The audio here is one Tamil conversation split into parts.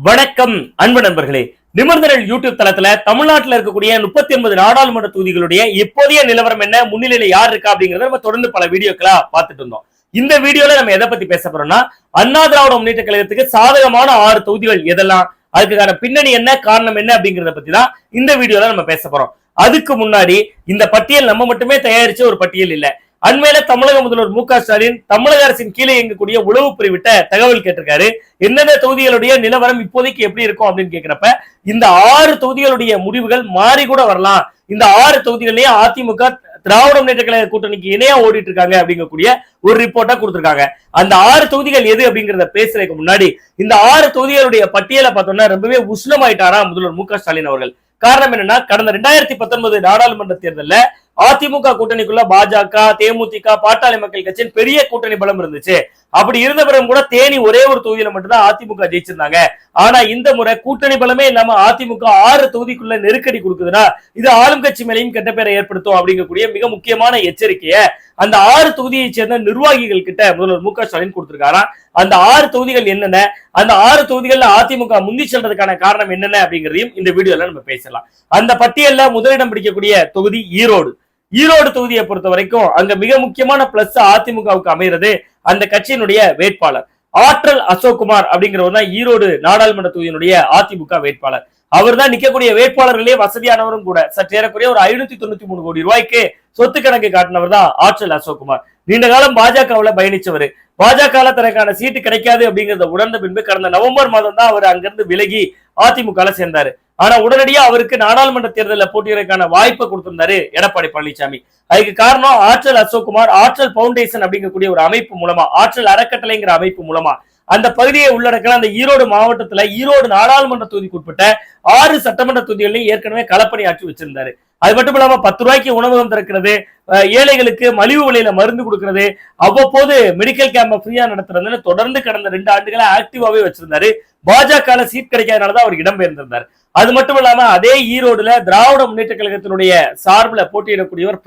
வணக்கம் அன்பு நண்பர்களே. நிமிர்ந்தனல் யூடியூப் தளத்துல தமிழ்நாட்டில் இருக்கக்கூடிய 39 நாடாளுமன்ற தொகுதிகளுடைய இப்போதைய நிலவரம் என்ன, முன்னிலையில யார் இருக்கா அப்படிங்கறத நம்ம தொடர்ந்து பல வீடியோக்களா பார்த்துட்டு இருந்தோம். இந்த வீடியோல நம்ம எதை பத்தி பேச போறோம்னா, அண்ணா திராவிட முன்னேற்ற கழகத்துக்கு சாதகமான 6 தொகுதிகள் எதெல்லாம், அதுக்கான பின்னணி என்ன, காரணம் என்ன அப்படிங்கறத பத்தி தான் இந்த வீடியோல நம்ம பேச போறோம். அதுக்கு முன்னாடி இந்த பட்டியல் நம்ம மட்டுமே தயாரிச்ச ஒரு பட்டியல் இல்ல. அண்மையில தமிழக முதல்வர் மு க ஸ்டாலின் தமிழக அரசின் கீழே இயங்கக்கூடிய உளவு பிரிவிட்ட தகவல் கேட்டிருக்காரு. எந்தெந்த தொகுதிகளுடைய நிலவரம் இப்போதைக்கு எப்படி இருக்கும் அப்படின்னு கேட்கிறப்ப, இந்த 6 தொகுதிகளுடைய முடிவுகள் மாறி கூட வரலாம். இந்த 6 தொகுதிகளையும் அதிமுக திராவிட முன்னேற்ற கழக கூட்டணிக்கு இணையா ஓடிட்டு இருக்காங்க அப்படிங்கக்கூடிய ஒரு ரிப்போர்ட்டா கொடுத்திருக்காங்க. அந்த 6 தொகுதிகள் எது அப்படிங்கறத பேசுறதுக்கு முன்னாடி, இந்த 6 தொகுதிகளுடைய பட்டியலை பார்த்தோம்னா ரொம்பவே உஷ்ணமாயிட்டாரா முதல்வர் மு க ஸ்டாலின் அவர்கள். காரணம் என்னன்னா, கடந்த 2019 நாடாளுமன்ற தேர்தலில் அதிமுக கூட்டணிக்குள்ள பாஜக, தேமுதிக, பாட்டாளி மக்கள் கட்சியின் பெரிய கூட்டணி பலம் இருந்துச்சு. அப்படி இருந்த பிறகு கூட தேனி ஒரே ஒரு தொகுதியில மட்டும்தான் அதிமுக ஜெயிச்சிருந்தாங்க. ஆனா இந்த முறை கூட்டணி பலமே இல்லாம அதிமுக 6 தொகுதிக்குள்ள நெருக்கடி கொடுக்குதுன்னா, இது ஆளும் கட்சி மேலையும் கெட்ட பேரை ஏற்படுத்தும் அப்படிங்கக்கூடிய மிக முக்கியமான எச்சரிக்கையை அந்த 6 தொகுதியை சேர்ந்த நிர்வாகிகள் கிட்ட முதல்வர் மு க ஸ்டாலின் கொடுத்திருக்காராம். அந்த 6 தொகுதிகள் என்னென்ன, அந்த 6 தொகுதிகள்ல அதிமுக முந்தி செல்றதுக்கான காரணம் என்னென்ன அப்படிங்கறதையும் இந்த வீடியோல நம்ம பேசலாம். அந்த பட்டியல்ல முதலிடம் பிடிக்கக்கூடிய தொகுதி ஈரோடு. ஈரோடு தொகுதியை பொறுத்த வரைக்கும் அங்க மிக முக்கியமான பிளஸ் அதிமுகவுக்கு அமைகிறது அந்த கட்சியினுடைய வேட்பாளர் ஆற்றல் அசோக்குமார் அப்படிங்கிறவர் தான் ஈரோடு நாடாளுமன்ற தொகுதியினுடைய அதிமுக வேட்பாளர். அவர் தான் நிக்கக்கூடிய வேட்பாளர்களே வசதியானவரும் கூட. சற்றேறக்குறைய ஒரு 593 கோடி ரூபாய்க்கு சொத்து கணக்கு காட்டினவர் தான் ஆற்றல் அசோக்குமார். நீண்ட காலம் பாஜகவுல பயணிச்சவர். பாஜக தனக்கான சீட்டு கிடைக்காது அப்படிங்கறத உணர்ந்த பின்பு கடந்த நவம்பர் மாதம் தான் அவர் அங்கிருந்து விலகி அதிமுக சேர்ந்தாரு. ஆனா உடனடியா அவருக்கு நாடாளுமன்ற தேர்தலில் போட்டியிடறதுக்கான வாய்ப்பை கொடுத்திருந்தாரு எடப்பாடி பழனிசாமி. அதுக்கு காரணம் ஆற்றல் அசோக்குமார் ஆற்றல் பவுண்டேஷன் அப்படிங்கக்கூடிய ஒரு அமைப்பு மூலமா, ஆற்றல் அறக்கட்டளைங்கிற அமைப்பு மூலமா அந்த பகுதியை உள்ளடக்கிற அந்த ஈரோடு மாவட்டத்துல ஈரோடு நாடாளுமன்ற தொகுதிக்கு உட்பட்ட 6 சட்டமன்ற தொகுதிகளையும் ஏற்கனவே களப்பணி ஆற்றி வச்சிருந்தாரு. அது மட்டும் இல்லாம 10 ரூபாய்க்கு உணவகம் திறக்கிறது, ஏழைகளுக்கு மலிவு விலையில மருந்து கொடுக்கிறது, அவ்வப்போது மெடிக்கல் கேம்ப் ஃப்ரீயா நடத்துறதுன்னு தொடர்ந்து கடந்த 2 ஆண்டுகளா ஆக்டிவாவே வச்சிருந்தாரு. பாஜக சீட் கிடைக்காதனாலதான் அவர் இடம்பெயர்ந்திருந்தார். அது மட்டும் இல்லாம அதே ஈரோடுல திராவிட முன்னேற்ற கழகத்தினுடைய சார்பில் போட்டியிடக்கூடியவர்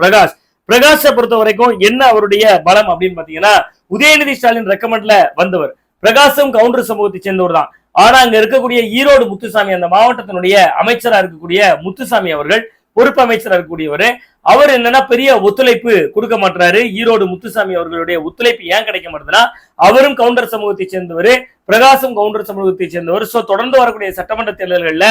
பிரகாஷை பொறுத்த வரைக்கும் என்ன அவருடைய பலம் அப்படின்னு பாத்தீங்கன்னா, உதயநிதி ஸ்டாலின் ரெக்கமெண்ட்ல வந்தவர். பிரகாஷும் கவுண்டர் சமூகத்தை சேர்ந்தவர் தான். ஆனா அங்க இருக்கக்கூடிய ஈரோடு முத்துசாமி, அந்த மாவட்டத்தினுடைய அமைச்சரா இருக்கக்கூடிய முத்துசாமி அவர்கள், பொறுப்பு அமைச்சரா இருக்கக்கூடியவர், அவர் என்னன்னா பெரிய ஒத்துழைப்பு கொடுக்க மாட்டாரு. ஈரோடு முத்துசாமி அவர்களுடைய ஒத்துழைப்பு ஏன் கிடைக்க மாட்டேதுன்னா, அவரும் கவுண்டர் சமூகத்தை சேர்ந்தவர், பிரகாசும் கவுண்டர் சமூகத்தை சேர்ந்தவர். சோ தொடர்ந்து வரக்கூடிய சட்டமன்ற தேர்தல்கள்ல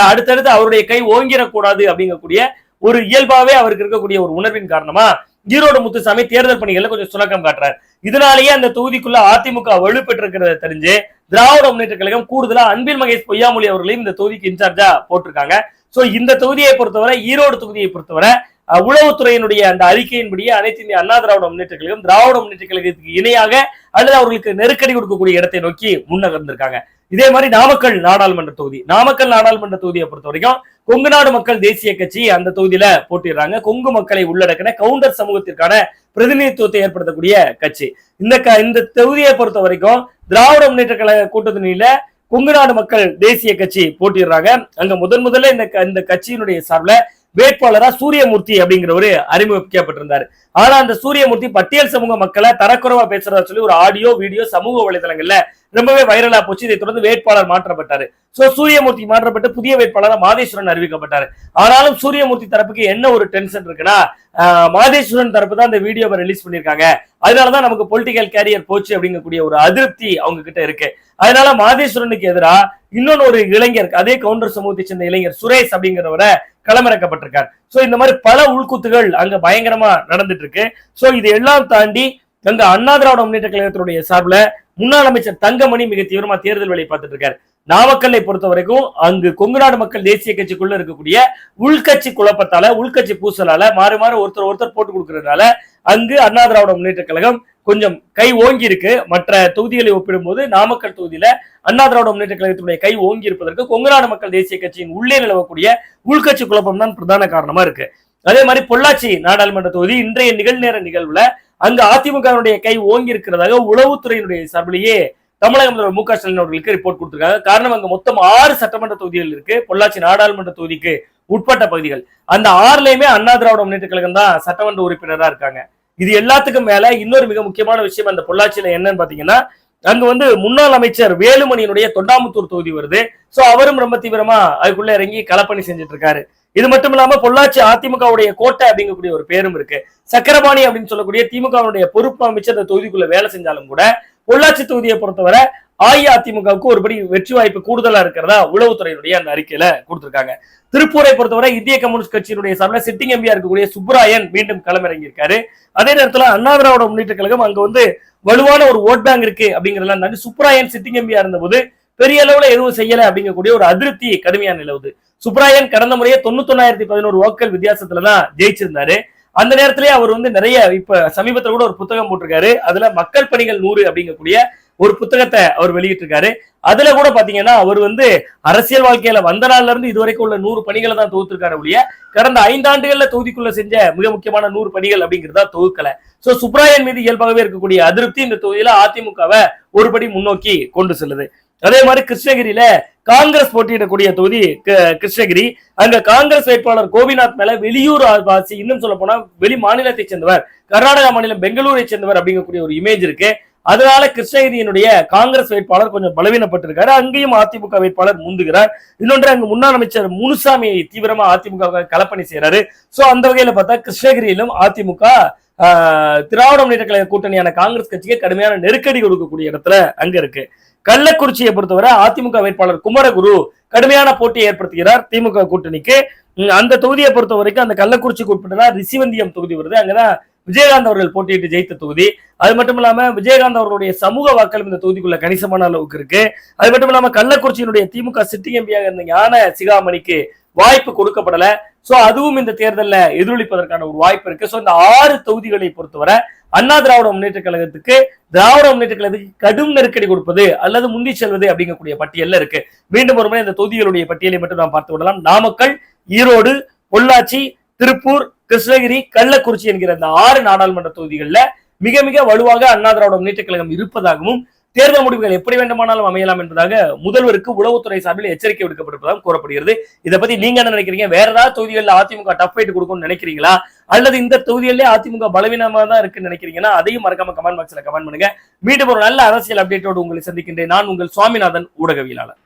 அடுத்தடுத்து அவருடைய கை ஓங்கிடக்கூடாது அப்படிங்கக்கூடிய ஒரு இயல்பாவே அவருக்கு இருக்கக்கூடிய ஒரு உணர்வின் காரணமா ஈரோடு முத்துசாமி தேர்தல் பணிகள்ல கொஞ்சம் சுணக்கம் காட்டுறாரு. இதனாலேயே அந்த தொகுதிக்குள்ள அதிமுக வலுப்பெற்றிருக்கிறத தெரிஞ்சு திராவிட முன்னேற்ற கழகம் கூடுதலா அன்பில் மகேஷ் பொய்யாமொழி அவர்களையும் இந்த தொகுதிக்கு இன்சார்ஜா போட்டிருக்காங்க. சோ இந்த தொகுதியை பொறுத்தவரை, ஈரோடு தொகுதியை பொறுத்தவரை உளவுத்துறையினுடைய அந்த அறிக்கையின்படியே அனைத்து இந்திய அண்ணா திராவிட முன்னேற்ற கழகம் திராவிட முன்னேற்ற கழகத்துக்கு இணையாக அல்லது அவர்களுக்கு நெருக்கடி கொடுக்கக்கூடிய இடத்தை நோக்கி முன்னகர்ந்திருக்காங்க. இதே மாதிரி நாமக்கல் நாடாளுமன்ற தொகுதியை பொறுத்த வரைக்கும் கொங்கு நாடு மக்கள் தேசிய கட்சி அந்த தொகுதியில போட்டிடுறாங்க. கொங்கு மக்களை உள்ளடக்கின கவுண்டர் சமூகத்திற்கான பிரதிநிதித்துவத்தை ஏற்படுத்தக்கூடிய கட்சி. இந்த தொகுதியை பொறுத்த வரைக்கும் திராவிட முன்னேற்ற கழக கூட்டணியில கொங்கு நாடு மக்கள் தேசிய கட்சி போட்டிடுறாங்க. அங்க முதல்ல இந்த கட்சியினுடைய சார்பில் வேட்பாளரா சூரியமூர்த்தி அப்படிங்கிறவரு அறிமுகப்படுத்திருந்தாரு. ஆனா அந்த சூரியமூர்த்தி பட்டியல் சமூக மக்களை தரக்குறைவா பேசுறதா சொல்லி ஒரு ஆடியோ வீடியோ சமூக வலைதளங்கள்ல ரொம்பவே வைரலா போச்சு. இதை தொடர்ந்து வேட்பாளர் மாற்றப்பட்டாரு. சோ சூரியமூர்த்தி மாற்றப்பட்டு புதிய வேட்பாளர் மாதேஸ்வரன் அறிவிக்கப்பட்டாரு. ஆனாலும் சூரியமூர்த்தி தரப்புக்கு என்ன ஒரு டென்ஷன் இருக்குன்னா, மாதேஸ்வரன் தரப்பு தான் இந்த வீடியோவை ரிலீஸ் பண்ணிருக்காங்க, அதனாலதான் நமக்கு பொலிட்டிக்கல் கேரியர் போச்சு அப்படிங்கக்கூடிய ஒரு அதிருப்தி அவங்க கிட்ட இருக்கு. அதனால மாதேஸ்வரனுக்கு எதிராக இன்னொன்னு ஒரு இளைஞர், அதே கவுண்டர் சமூகத்தை சேர்ந்த இளைஞர் சுரேஷ் அப்படிங்கிறவரை களமிறக்கப்பட்டிருக்கார். சோ இந்த மாதிரி பல உள்குத்துகள் அங்க பயங்கரமா நடந்துட்டு இருக்கு. சோ இது எல்லாம் தாண்டி அங்க அண்ணா திராவிட முன்னேற்ற கழகத்தினுடைய சார்பில் முன்னாள் அமைச்சர் தங்கமணி மிக தீவிரமா தேர்தல் வேலை பார்த்துட்டு இருக்காரு. நாமக்கல்லை பொறுத்த வரைக்கும் அங்கு கொங்கு நாடு மக்கள் தேசிய கட்சிக்குள்ள இருக்கக்கூடிய உள்கட்சி குழப்பத்தால, உள்கட்சி பூசலால, மாறி ஒருத்தர் போட்டு கொடுக்கறதுனால அங்கு அண்ணா திராவிட முன்னேற்ற கழகம் கொஞ்சம் கை ஓங்கி இருக்கு. மற்ற தொகுதிகளை ஒப்பிடும்போது நாமக்கல் தொகுதியில அண்ணா திராவிட முன்னேற்ற கழகத்தினுடைய கை ஓங்கி இருப்பதற்கு கொங்கு நாடு மக்கள் தேசிய கட்சியின் உள்ளே நிலவக்கூடிய உள்கட்சி குழப்பம் தான் பிரதான காரணமா இருக்கு. அதே மாதிரி பொள்ளாச்சி நாடாளுமன்ற தொகுதி இன்றைய நிகழ்நேர நிகழ்வுல அங்கு அதிமுகவுடைய கை ஓங்கி இருக்கிறதாக உளவுத்துறையினுடைய சார்பிலேயே தமிழக முதல்வர் மு க ஸ்டாலின் அவர்களுக்கு ரிப்போர்ட் கொடுத்திருக்காங்க. காரணம் அங்க மொத்தம் 6 சட்டமன்ற தொகுதிகள் இருக்கு. பொள்ளாச்சி நாடாளுமன்ற தொகுதிக்கு உட்பட்ட பகுதிகள். அந்த 6லயுமே அண்ணா திராவிட முன்னேற்ற கழகம் தான் சட்டமன்ற உறுப்பினரா இருக்காங்க. இது எல்லாத்துக்கும் மேல இன்னொரு மிக முக்கியமான விஷயம் அந்த பொள்ளாச்சியில என்னன்னு பாத்தீங்கன்னா, அங்க வந்து முன்னாள் அமைச்சர் வேலுமணியினுடைய தொண்டாமுத்தூர் தொகுதி வருது. சோ அவரும் ரொம்ப தீவிரமா அதுக்குள்ள இறங்கி களப்பணி செஞ்சுட்டு இருக்காரு. இது மட்டும் இல்லாம பொள்ளாச்சி அதிமுகவுடைய கோட்டை அப்படிங்கக்கூடிய ஒரு பேரும் இருக்கு. சக்கரபாணி அப்படின்னு சொல்லக்கூடிய திமுகவுடைய பொறுப்பு அமைச்சர் இந்த தொகுதிக்குள்ள வேலை செஞ்சாலும் கூட பொள்ளாச்சி தொகுதியை பொறுத்தவரை அஇஅதிமுகவுக்கு ஒருபடி வெற்றி வாய்ப்பு கூடுதலா இருக்கிறதா உளவுத்துறையினுடைய அந்த அறிக்கையில கொடுத்திருக்காங்க. திருப்பூரை பொறுத்தவரை இந்திய கம்யூனிஸ்ட் கட்சியினுடைய சார்பில் சிட்டிங் எம்பியா இருக்கக்கூடிய சுப்ராயன் மீண்டும் களமிறங்கி இருக்காரு. அதே நேரத்துல அண்ணா திராவிட முன்னேற்ற கழகம் அங்க வந்து வலுவான ஒரு ஓட் பேங்க் இருக்கு அப்படிங்கறதெல்லாம் தாண்டி சுப்ராயன் சிட்டிங் எம்பியா இருந்த போது பெரிய அளவுல எதுவும் செய்யல அப்படிங்கக்கூடிய ஒரு அதிருப்தி கடுமையா நிலவுது. சுப்ராயன் கடந்த முறையே 99,11 வாக்குகள் வித்தியாசத்துலதான் ஜெயிச்சிருந்தாரு. அந்த நேரத்திலேயே அவர் வந்து நிறைய இப்ப சமீபத்துல கூட ஒரு புத்தகம் போட்டிருக்காரு. அதுல மக்கள் பணிகள் 100 அப்படிங்கக்கூடிய ஒரு புத்தகத்தை அவர் வெளியிட்டிருக்காரு. அதுல கூட பாத்தீங்கன்னா அவர் வந்து அரசியல் வாழ்க்கையில வந்த நாள்ல இருந்து இதுவரைக்கும் உள்ள 100 பணிகளை தான் தொகுத்திருக்காரு ஒழிய கடந்த 5 ஆண்டுகள்ல தொகுதிக்குள்ள செஞ்ச மிக முக்கியமான 100 பணிகள் அப்படிங்கிறதா தொகுக்கல. சோ சுப்ராயன் மீது இயல்பாகவே இருக்கக்கூடிய அதிருப்தி இந்த தொகுதியில அதிமுகவை ஒருபடி முன்னோக்கி கொண்டு செல்லுது. அதே மாதிரி கிருஷ்ணகிரியில காங்கிரஸ் போட்டியிடக்கூடிய தொகுதி கிருஷ்ணகிரி. அங்க காங்கிரஸ் வேட்பாளர் கோபிநாத் மேல வெளியூர் வாசி, இன்னும் சொல்ல போனா வெளி மாநிலத்தை சேர்ந்தவர், கர்நாடகா மாநிலம் பெங்களூரை சேர்ந்தவர் அப்படிங்கக்கூடிய ஒரு இமேஜ் இருக்கு. அதனால கிருஷ்ணகிரியினுடைய காங்கிரஸ் வேட்பாளர் கொஞ்சம் பலவீனப்பட்டிருக்காரு. அங்கேயும் அதிமுக வேட்பாளர் முந்துகிறார். இன்னொன்று அங்கு முன்னாள் அமைச்சர் முனுசாமி தீவிரமா அதிமுக களப்பணி செய்யறாரு. சோ அந்த வகையில பார்த்தா கிருஷ்ணகிரியிலும் அதிமுக திராவிட முன்னேற்ற கழக கூட்டணியான காங்கிரஸ் கட்சிக்கு கடுமையான நெருக்கடி கொடுக்கக்கூடிய இடத்துல அங்க இருக்கு. கள்ளக்குறிச்சியை பொறுத்தவரை அதிமுக வேட்பாளர் குமரகுரு கடுமையான போட்டியை ஏற்படுத்துகிறார் திமுக கூட்டணிக்கு. அந்த தொகுதியை பொறுத்த வரைக்கும் அந்த கள்ளக்குறிச்சிக்கு உட்பட்டதான் ரிஷிவந்தியம் தொகுதி வருது. அங்கதான் விஜயகாந்த் அவர்கள் போட்டியிட்டு ஜெயித்த தொகுதி. அது மட்டும் இல்லாம விஜயகாந்த் அவர்களுடைய சமூக வாக்கள் இந்த தொகுதிக்குள்ள கணிசமான அளவுக்கு இருக்கு. அது மட்டும் இல்லாம கள்ளக்குறிச்சியினுடைய திமுக சிட்டிங் எம்பியாக இருந்த ஞான சிகாமணிக்கு வாய்ப்பு கொடுக்கப்படல. சோ அதுவும் இந்த தேர்தலில் எதிரொலிப்பதற்கான ஒரு வாய்ப்பு இருக்கு. சோ இந்த 6 தொகுதிகளை பொறுத்தவரை அண்ணா திராவிட முன்னேற்ற கழகத்துக்கு கடும் நெருக்கடி கொடுப்பது அல்லது முந்தி செல்வது அப்படிங்கக்கூடிய பட்டியல்ல இருக்கு. மீண்டும் ஒருமுறை இந்த தொகுதிகளுடைய பட்டியலை மட்டும் நாம் பார்த்து விடலாம். நாமக்கல், ஈரோடு, பொள்ளாச்சி, திருப்பூர், கிருஷ்ணகிரி, கள்ளக்குறிச்சி என்கிற இந்த 6 நாடாளுமன்ற தொகுதிகளில் மிக மிக வலுவாக அண்ணா திராவிட முன்னேற்ற கழகம் இருப்பதாகவும் தேர்தல் முடிவுகள் எப்படி வேண்டுமானாலும் அமையலாம் என்பதாக முதல்வருக்கு உளவுத்துறை சார்பில் எச்சரிக்கை விடுக்கப்பட்டிருப்பதாக கூறப்படுகிறது. இதை பத்தி நீங்க என்ன நினைக்கிறீங்க? வேற ஏதாவது தொகுதிகளில் அதிமுக டஃப் ஃபைட் கொடுக்கும்னு நினைக்கிறீங்களா, அல்லது இந்த தொகுதிகளிலே அதிமுக பலவீனமா தான் இருக்குன்னு நினைக்கிறீங்கன்னா அதையும் மறக்காம கமெண்ட் பாக்ஸ்ல கமெண்ட் பண்ணுங்க. மீண்டும் ஒரு நல்ல அரசியல் அப்டேட்டோடு உங்களை சந்திக்கின்றேன். நான் உங்கள் சுவாமிநாதன், ஊடகவியலாளர்.